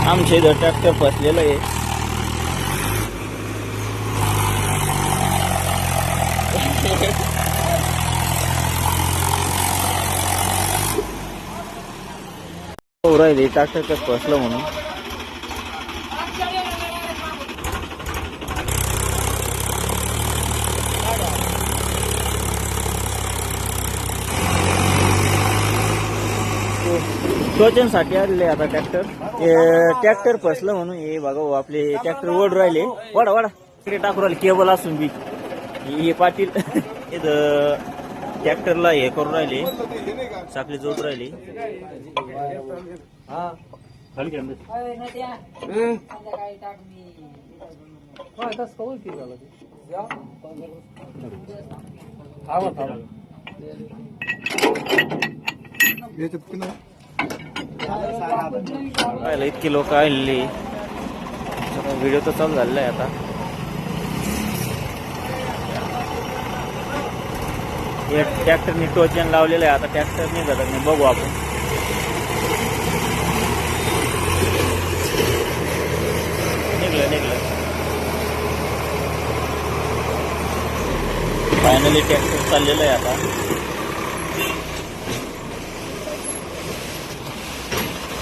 आमच्या इथं ट्रॅक्टर फसलेलं आहे. राहिले ट्रॅक्टर फसलं म्हणून. टोचनसाठी आलेले आता ट्रॅक्टर फसलं म्हणून. हे बघा आपले ट्रॅक्टर ओढ राहिले. वाडा वाडा इकडे टाकू राहिले केबल असून बी. हे पाटील इथं ट्रॅक्टरला हे करून राहिले, साखळी जोड राहिली. इतके लोक आले. व्हिडिओ तर चालू झालेला आहे आता. ट्रॅक्टरने टोचन लावलेलं आहे. आता ट्रॅक्टर नाही जातात नाही, बघू आपण. निघलं फायनली ट्रॅक्टर चाललेलं आहे आता.